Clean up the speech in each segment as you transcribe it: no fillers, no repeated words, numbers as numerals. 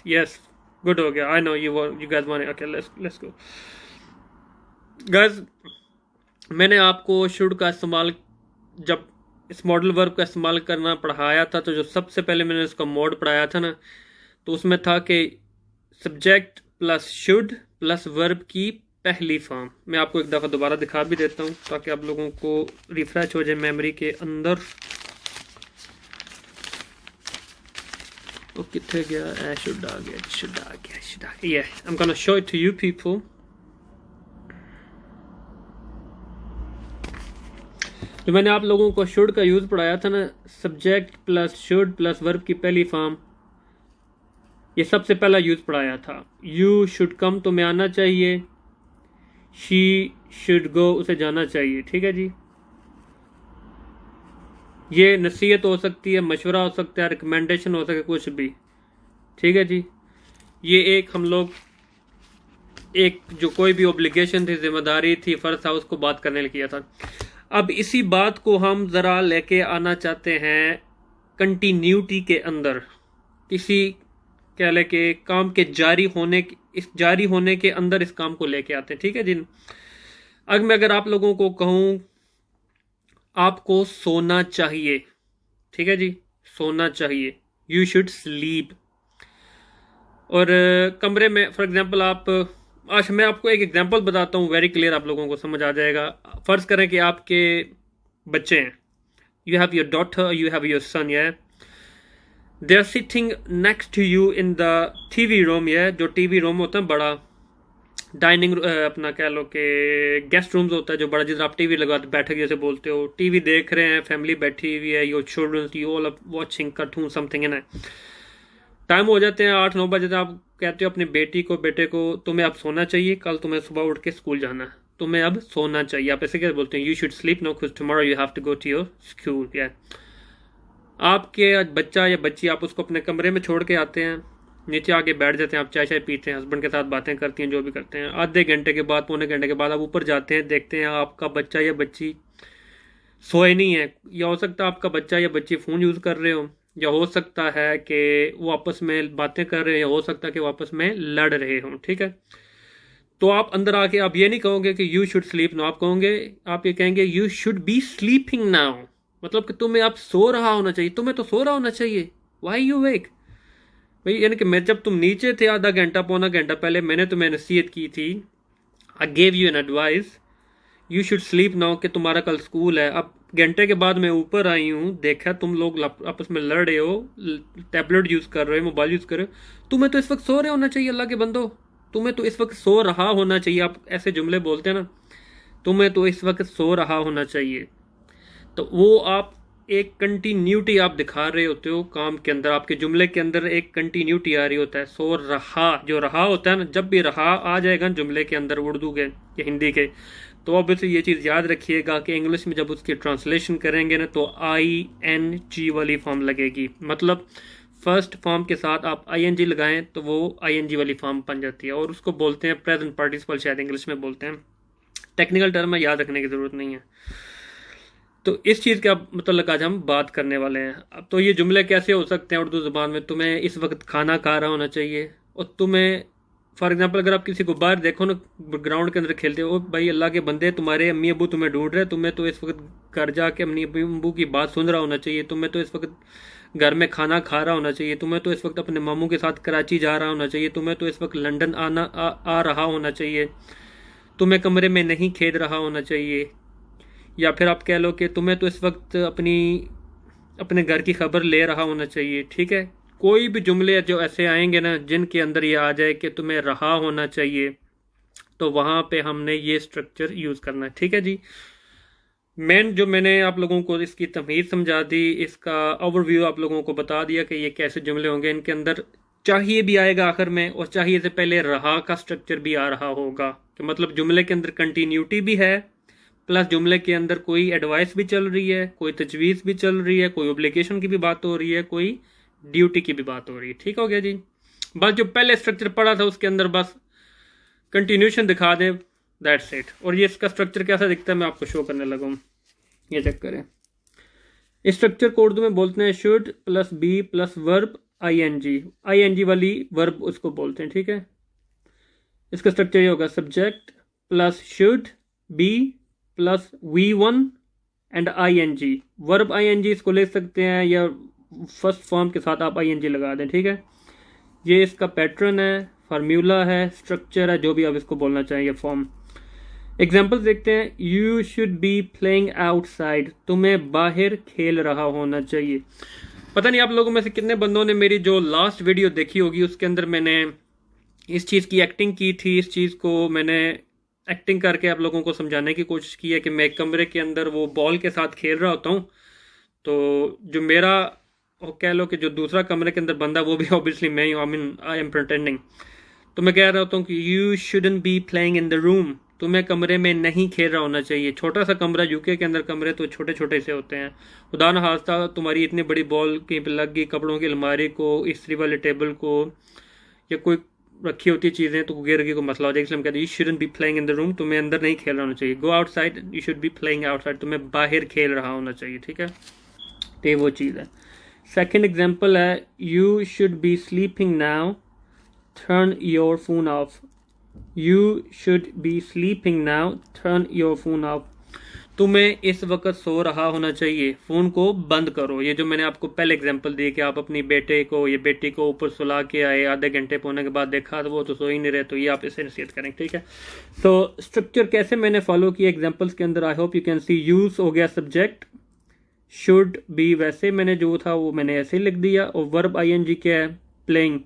Yes, good हो गया। I know you guys want, okay let's go guys. मैंने आपको शुड का इस्तेमाल, जब इस मॉडल वर्ब का इस्तेमाल करना पढ़ाया था, तो जो सबसे पहले मैंने इसका मोड पढ़ाया था ना, तो उसमें था कि subject plus should plus verb की पहली फॉर्म। मैं आपको एक दफ़ा दोबारा दिखा भी देता हूँ ताकि आप लोगों को रिफ्रेश हो जाए मेमोरी के अंदर। तो कितने गया, शुड आ गया, शुड आ गया, शुड आ गया। I am gonna show it to you people. जो मैंने आप लोगों को शुड का यूज़ पढ़ाया था ना, subject plus should plus verb की पहली फॉर्म, ये सबसे पहला यूज़ पढ़ाया था। यू शुड कम, तुम्हें आना चाहिए। शी शुड गो, उसे जाना चाहिए। ठीक है जी। ये नसीहत हो सकती है, मशवरा हो सकता है, रिकमेंडेशन हो सकता है, कुछ भी। ठीक है जी। ये एक हम लोग एक जो कोई भी ओब्लिगेशन थी, जिम्मेदारी थी, फर्ज था, उसको बात करने लिए किया था। अब इसी बात को हम ज़रा लेके आना चाहते हैं कंटिन्यूटी के अंदर, किसी कह ले के काम के जारी होने, इस जारी होने के अंदर इस काम को लेके आते हैं। ठीक है जी। अगर आप लोगों को कहूँ आपको सोना चाहिए, ठीक है जी, सोना चाहिए, यू शुड स्लीप। और कमरे में फॉर एग्जांपल आप, आज मैं आपको एक एग्जांपल बताता हूँ, वेरी क्लियर, आप लोगों को समझ आ जाएगा। फर्ज करें कि आपके बच्चे हैं, you have your daughter, you have your son, या they are sitting next to you in the TV room, या जो टीवी रूम होता है बड़ा, डाइनिंग अपना कह लो कि गेस्ट रूम्स होता है जो बड़ा, जिधर आप टीवी लगाते बैठक जैसे बोलते हो, टीवी देख रहे हैं, फैमिली बैठी हुई है, your children, you all watching cartoon something, है ना। टाइम हो जाते हैं 8-9 बजे, आप कहते हो अपनी बेटी को, बेटे को, तुम्हें अब सोना चाहिए, कल तुम्हें सुबह उठ के स्कूल जाना है, तुम्हें अब सोना चाहिए। आप ऐसे क्या बोलते हैं, you should sleep now because tomorrow you have to go to your school. या आपके बच्चा या बच्ची, आप उसको अपने कमरे में छोड़ के आते हैं, नीचे आके बैठ जाते हैं, आप चाय पीते हैं, हस्बैंड के साथ बातें करती हैं, जो भी करते हैं। आधे घंटे के बाद, पौने घंटे के बाद आप ऊपर जाते हैं, देखते हैं आपका बच्चा या बच्ची सोए नहीं है। या हो सकता है आपका बच्चा या बच्ची फ़ोन यूज़ कर रहे हो, या हो सकता है कि वो आपस में बातें कर रहे हैं, या हो सकता है कि वो आपस में लड़ रहे हों। ठीक है। तो आप अंदर आके आप ये नहीं कहोगे कि यू शुड स्लीप नाउ, आप कहोगे, आप ये कहेंगे you should be sleeping now, मतलब कि तुम्हें आप सो रहा होना चाहिए, तुम्हें तो सो रहा होना चाहिए। वाई यू वेक भाई, यानी कि मैं, जब तुम नीचे थे आधा घंटा पौना घंटा पहले, मैंने तुम्हें नसीहत की थी, I gave you an advice, you should sleep now, कि तुम्हारा कल स्कूल है। अब घंटे के बाद मैं ऊपर आई हूँ, देखा तुम लोग आपस में लड़ रहे हो, टैबलेट यूज़ कर रहे हो, मोबाइल यूज़ कर रहे हो, तुम्हें तो इस वक्त सो रहे होना चाहिए। अल्लाह के बंदो, तुम्हें तो इस वक्त सो रहा होना चाहिए। आप ऐसे जुमले बोलते हैं ना, तुम्हें तो इस वक्त सो रहा होना चाहिए। तो वो आप एक कंटिन्यूटी आप दिखा रहे होते हो काम के अंदर, आपके जुमले के अंदर एक कंटिन्यूटी आ रही होता है। सो रहा, जो रहा होता है ना, जब भी रहा आ जाएगा जुमले के अंदर, उर्दू के या हिंदी के, तो ऑब्वियसली ये चीज़ याद रखिएगा कि इंग्लिश में जब उसकी ट्रांसलेशन करेंगे ना, तो ING वाली फॉर्म लगेगी। मतलब फर्स्ट फॉर्म के साथ आप ING लगाएं तो वो ING वाली फॉर्म बन जाती है, और उसको बोलते हैं प्रेजेंट पार्टिसिपल, शायद इंग्लिश में बोलते हैं। टेक्निकल टर्म में याद रखने की ज़रूरत नहीं है। तो इस चीज़ का मतलब आज हम बात करने वाले हैं। अब तो ये जुमले कैसे हो सकते हैं उर्दू ज़बान में, तुम्हें इस वक्त खाना खा रहा होना चाहिए, और तुम्हें फॉर एग्जांपल अगर आप किसी को बाहर देखो ना, ग्राउंड के अंदर खेलते हो, भाई अल्लाह के बंदे, तुम्हारे अम्मी अबू तुम्हें ढूंढ रहे हैं, तुम्हें तो इस वक्त घर जाके अम्मी अबू की बात सुन रहा होना चाहिए, तुम्हें तो इस वक्त घर में खाना खा रहा होना चाहिए, तुम्हें तो इस वक्त अपने मामू के साथ कराची जा रहा होना चाहिए, तुम्हें तो इस वक्त लंदन आ रहा होना चाहिए, तुम्हें कमरे में नहीं खेद रहा होना चाहिए। या फिर आप कह लो कि तुम्हें तो इस वक्त अपने घर की खबर ले रहा होना चाहिए। ठीक है। कोई भी जुमले जो ऐसे आएंगे ना जिनके अंदर ये आ जाए कि तुम्हें रहा होना चाहिए, तो वहाँ पे हमने ये स्ट्रक्चर यूज़ करना है। ठीक है जी। जो मैंने आप लोगों को इसकी तमीज़ समझा दी, इसका ओवरव्यू आप लोगों को बता दिया कि ये कैसे जुमले होंगे। इनके अंदर चाहिए भी आएगा आखिर में, और चाहिए से पहले रहा का स्ट्रक्चर भी आ रहा होगा, कि मतलब जुमले के अंदर कंटिन्यूटी भी है, प्लस जुमले के अंदर कोई एडवाइस भी चल रही है, कोई तजवीज़ भी चल रही है, कोई ओब्लिगेशन की भी बात हो रही है, कोई ड्यूटी की भी बात हो रही है। ठीक हो गया जी। बस जो पहले स्ट्रक्चर पढ़ा था उसके अंदर बस कंटिन्यूशन दिखा दें, दैट्स इट। और ये इसका स्ट्रक्चर कैसा दिखता है मैं आपको शो करने लगा हूँ, ये चेक करें। इस स्ट्रक्चर को उर्दू में बोलते हैं should plus be plus verb ING वाली वर्ब उसको बोलते हैं, ठीक है। इसका स्ट्रक्चर ये होगा, subject plus should be plus V1 and ING. Verb ING इसको ले सकते हैं या फर्स्ट फॉर्म के साथ आप आईएनजी लगा दें, ठीक है। ये इसका पैटर्न है, फार्मूला है, स्ट्रक्चर है, जो भी आप इसको बोलना चाहिए, फॉर्म। एग्जाम्पल्स देखते हैं। You should be playing outside, तुम्हें बाहर खेल रहा होना चाहिए। पता नहीं आप लोगों में से कितने बंदों ने मेरी जो लास्ट वीडियो देखी होगी, उसके अंदर मैंने इस चीज़ की एक्टिंग की थी। इस चीज़ को मैंने एक्टिंग करके आप लोगों को समझाने की कोशिश की है कि मैं एक कमरे के अंदर वो बॉल के साथ खेल रहा होता हूँ, तो जो मेरा कह लो कि जो दूसरा कमरे के अंदर बंदा, वो भी ऑब्वियसली मैं ही, आई एम प्रिटेंडिंग। तो मैं कह रहा होता हूँ कि you shouldn't be playing in the room, तुम्हें कमरे में नहीं खेल रहा होना चाहिए। छोटा सा कमरा, यूके के अंदर कमरे तो छोटे छोटे से होते हैं। खुदा न खास्ता तुम्हारी इतनी बड़ी बॉल कहीं पर लग गई कपड़ों की अलमारी को, इस्त्री वाले टेबल को, या कोई रखी होती है चीज़ें, तो गिर गई को मसला हो जाएगा। इसलिए हम कहते हैं you shouldn't be playing in the room, तुम्हें अंदर नहीं खेल रहा होना चाहिए। Go outside, you should be playing outside, तुम्हें बाहर खेल रहा होना चाहिए, ठीक है। तो ये वो चीज़ है। सेकेंड एग्जाम्पल है, you should be sleeping now, turn your phone of. You should be sleeping now, turn your phone of, तुम्हें इस वक्त सो रहा होना चाहिए, फ़ोन को बंद करो। ये जो मैंने आपको पहले एग्जांपल दी कि आप अपनी बेटे को या बेटी को ऊपर सुला के आए, आधे घंटे पौने के बाद देखा तो वो तो सो ही नहीं रहे, तो ये आप इसे नसीहत करें, ठीक है। तो स्ट्रक्चर कैसे मैंने फॉलो किया एग्जाम्पल्स के अंदर, I hope you can see. Use हो गया सब्जेक्ट, शुड बी वैसे मैंने जो था वो मैंने ऐसे लिख दिया, और वर्ब आईएनजी क्या है, playing.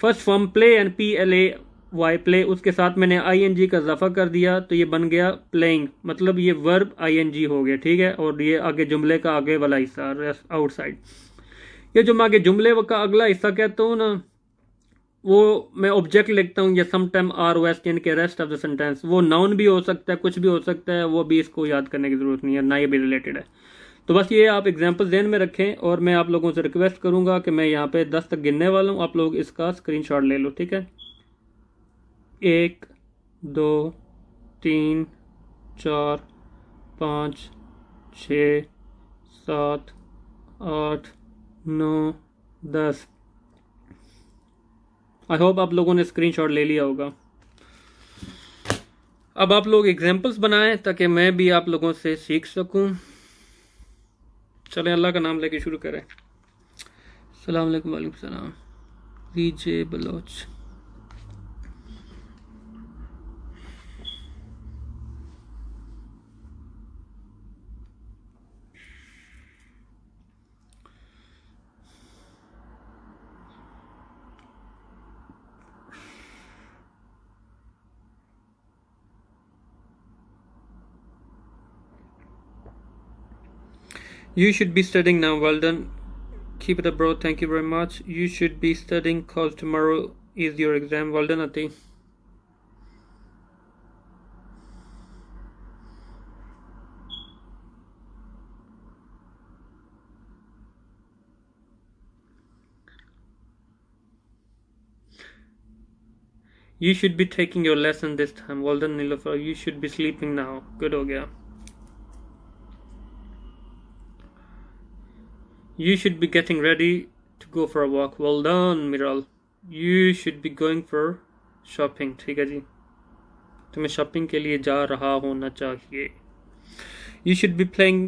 First form play and PLAY play, उसके साथ मैंने आईएनजी का इजाफा कर दिया, तो ये बन गया प्लेइंग, मतलब ये वर्ब आईएनजी हो गया, ठीक है। और ये आगे जुमले का आगे वाला हिस्सा आउटसाइड। ये जो मैं आगे जुमले का अगला हिस्सा कहता हूँ ना, वो मैं ऑब्जेक्ट लिखता हूँ, या समटाइम ROS के रेस्ट ऑफ द सेंटेंस, वो नाउन भी हो सकता है, कुछ भी हो सकता है, वो भी इसको याद करने की जरूरत नहीं है, ना ये भी रिलेटेड है। तो बस ये आप एग्जाम्पल ध्यान में रखें, और मैं आप लोगों से रिक्वेस्ट करूंगा कि मैं यहाँ पे 10 तक गिनने वाला हूँ, आप लोग इसका स्क्रीनशॉट ले लो, ठीक है। 1 2 3 4 5 6 7 8 9 10। आई होप आप लोगों ने स्क्रीनशॉट ले लिया होगा। अब आप लोग एग्जाम्पल्स बनाएं ताकि मैं भी आप लोगों से सीख सकूं। चलें अल्लाह का नाम लेके शुरू करें। अस्सलाम वालेकुम। वालेकुम सलाम। VJ Baloch. You should be studying now. Well done. Keep it up, bro. Thank you very much. You should be studying cause tomorrow is your exam. Well done, Ati. You should be taking your lesson this time. Well done, Nilofer. You should be sleeping now. Good हो गया. You should be getting ready to go for a walk. Well done, Miral. You should be going for shopping. ठीक है जी, तुम्हें shopping के लिए जा रहा होना चाहिए। You should be playing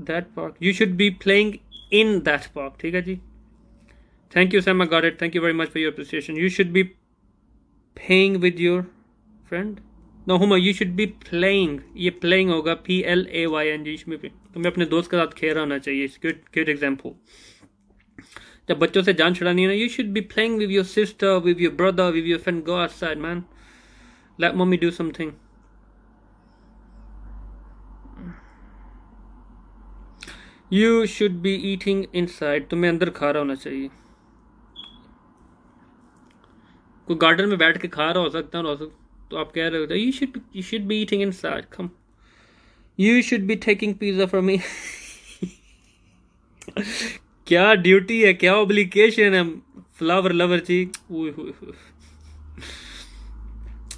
that park. You should be playing in that park. ठीक है जी। Thank you, Sam. I got it. Thank you very much for your appreciation. You should be playing with your friend. No, Huma, you should be playing. ये playing होगा PLAYNG में भी। तुम्हें अपने दोस्त के साथ खेल रहा होना चाहिए। Good example. जब बच्चों से जान छुड़ानी है ना, you should be playing with your sister, with your brother, with your friend. Go outside, man. Let mommy do something. You should be eating inside. तुम्हें अंदर खा रहा होना चाहिए। कोई गार्डन में बैठ के खा रहा हो सकता है, तो आप कह रहे हो you should be eating inside. Come. You should be taking pizza from me. क्या ड्यूटी है, क्या ऑब्लिगेशन है, flower lover ji.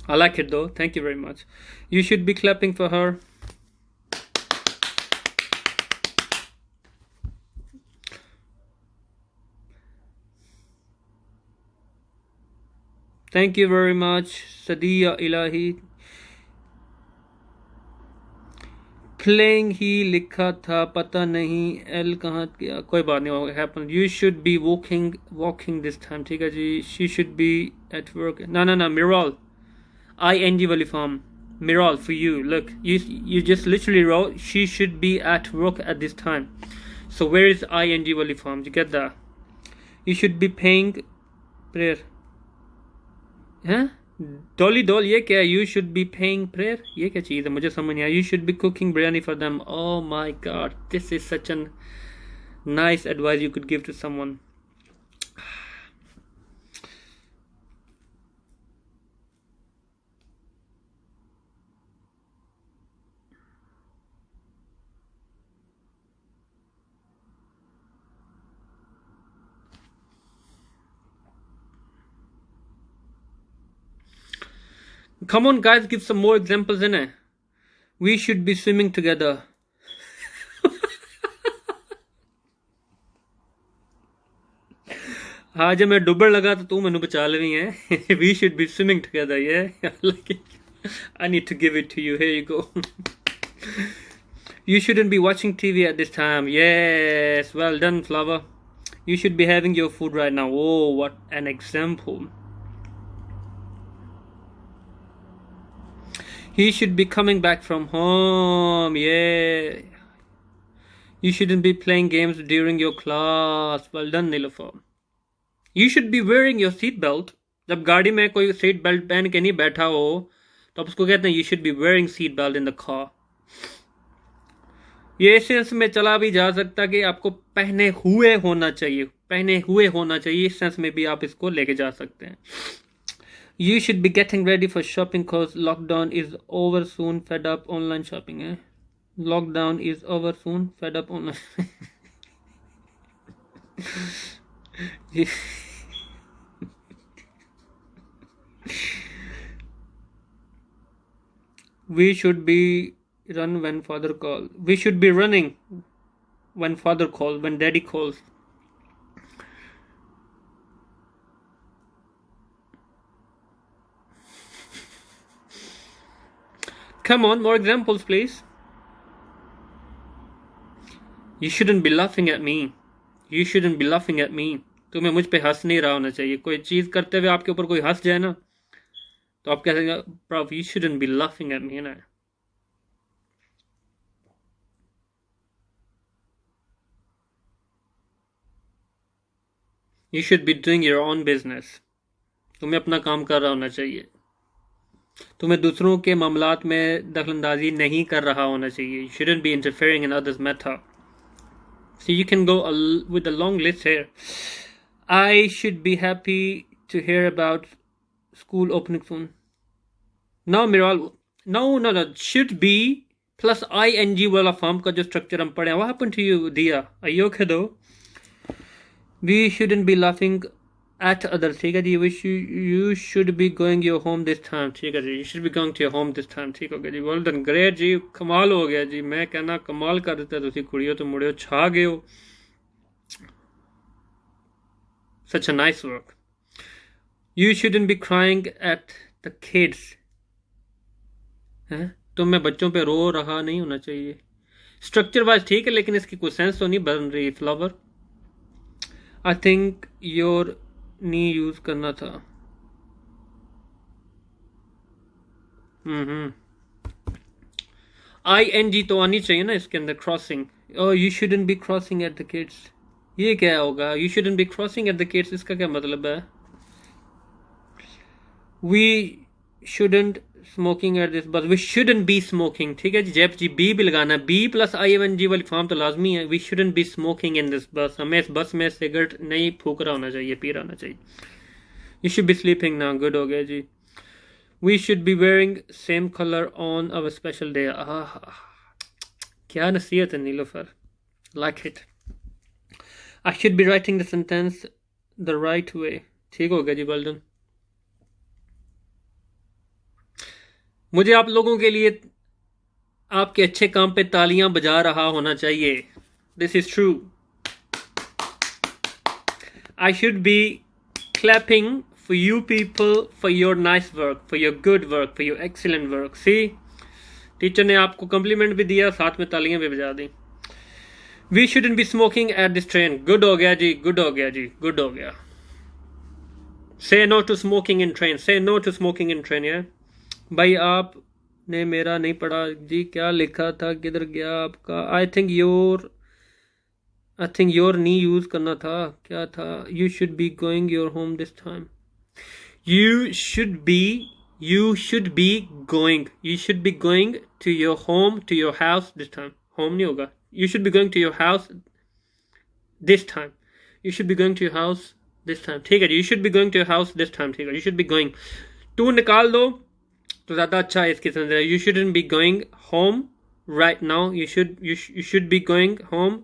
I like it though. Thank you very much. You should be clapping for her. Thank you very much Sadia Ilahi. Playing ही लिखा था, पता नहीं L कहाँ गया, कोई बात नहीं, happen. You should be walking walking this time, ठीक है जी। She should be at work, ना ना ना मिरल, ING वाली फॉर्म, मिरल for you, look you just literally wrote she should be at work at this time, so where is ING वाली form, you get that? You should be paying prayer, हैं Dolly doll ये क्या है? You should be paying prayer, ये क्या चीज़ है, मुझे समझ नहीं आया। You should be cooking biryani for them, oh my god, this is such an nice advice you could give to someone. Come on guys, give some more examples in it. We should be swimming together. हाँ जब मैं डुबड़ लगा तो तू मैनू बचा लेनी है। We should be swimming together, yeah. Like I need to give it to you. Here you go. You shouldn't be watching TV at this time. Yes, well done, Flower. You should be having your food right now. Oh, what an example. He should be coming back from home. Yeah. You shouldn't be playing games during your class. Well done, Nilofer. You should be wearing your seat belt. जब गाड़ी में कोई seat belt पहन के नहीं बैठा हो तो आप उसको कहते हैं you should be wearing seat belt in the car. ये इस सेंस में चला भी जा सकता कि आपको पहने हुए होना चाहिए, पहने हुए होना चाहिए, इस सेंस में भी आप इसको लेके जा सकते हैं। You should be getting ready for shopping cause lockdown is over soon, fed up online shopping है। Lockdown is over soon, fed up online। We should be run when father calls. We should be running when father calls, when daddy calls. Come on, more examples, please. You shouldn't be laughing at me. You shouldn't be laughing at me. तुम्हें मुझ पे हंस नहीं रहा होना चाहिए। कोई चीज करते हुए आपके ऊपर कोई हंस जाए ना तो आप कह सकते हैं, Bro, you shouldn't be laughing at me, ना। You should be doing your own business. तुम्हें अपना काम कर रहा होना चाहिए। तुम्हें दूसरों के मामलात में दखलंदाजी नहीं कर रहा होना चाहिए। You shouldn't be interfering in others' matter. So you can go with a long list here. I should be happy to hear about school opening soon. No, Miral. No. Should be plus ING वाला form का जो structure हम पढ़े हैं, what happened to you, Dia? Are you okay though? We shouldn't be laughing at others, ठीक है जी। You should be going your home this time, ठीक है जी। You should be going to your home this time, ठीक हो गया जी। well done, great जी, कमाल हो गया जी। मैं कहना कमाल कर देता, तुसी कुड़ियो तो मुड़ियो छा गए हो। Such a nice work. You shouldn't be crying at the kids. हैं? तुम्हें बच्चों पे रो रहा नहीं होना चाहिए। स्ट्रक्चर वाइज ठीक है लेकिन इसकी कोई सेंस तो नहीं बन रही। फ्लावर, आई थिंक योर नी यूज करना था। ING तो आनी चाहिए ना इसके अंदर, crossing. You shouldn't be crossing at the kids, ये क्या होगा? You shouldn't be crossing at the kids, इसका क्या मतलब है? We shouldn't smoking at this bus, we shouldn't be smoking, ठीक है जी। जैप जी बी भी लगाना, बी प्लस ING वाली फॉर्म तो लाजमी है। We shouldn't be smoking in this बस, हमें इस बस में सिगरेट नहीं फूक रहा होना चाहिए, पी रहा होना चाहिए। यू शुड बी स्लीपिंग ना, गुड हो गया जी। We should be wearing same colour on our special day. क्या नसीहत है Nilofar, like it. I should be writing the sentence the right way, ठीक हो गया जी, वेल डन। मुझे आप लोगों के लिए आपके अच्छे काम पे तालियां बजा रहा होना चाहिए। This is true. I should B clapping for you people, for your nice work, for your good work, for your excellent work. See, teacher ने आपको कम्प्लीमेंट भी दिया, साथ में तालियां भी बजा दी. We shouldn't be smoking at this train. Good हो गया जी, good हो गया जी, good हो गया. Say no to smoking in train. Say no to smoking in train. Yeah. भाई आपने मेरा नहीं पढ़ा जी, क्या लिखा था, किधर गया आपका? I think your knee use करना था, क्या था? You should be going your home this time. You should be going to your home, to your house this time. Home नहीं होगा. You should be going to your house this time. You should be going to your house this time. ठीक है जी. You should be going to your house this time. ठीक है. You should be going. टू निकाल दो तो ज़्यादा अच्छा है इसकी समझ. You shouldn't be going home right now. You should be going home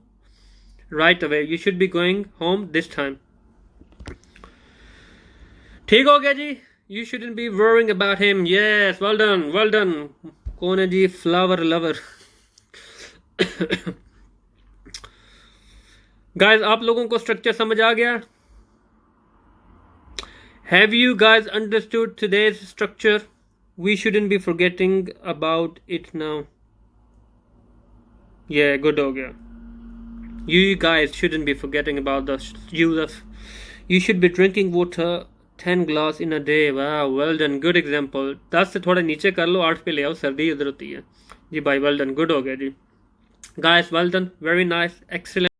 right away. You should be going home this time. ठीक हो गया जी. You shouldn't be worrying about him. Yes, well done, well done. कौन है जी? Flower lover. Guys, आप लोगों को structure समझ आ गया? Have you guys understood today's structure? We shouldn't be forgetting about it now. Yeah, good हो गया. You guys shouldn't be forgetting about the use of. You should be drinking water 10 glass in a day. Wow, well done, good example. 10 से थोड़ा नीचे कर लो, 8 पे ले आओ, सर्दी उधर होती है जी. भाई well done, good हो गया जी. Guys, well done, very nice, excellent.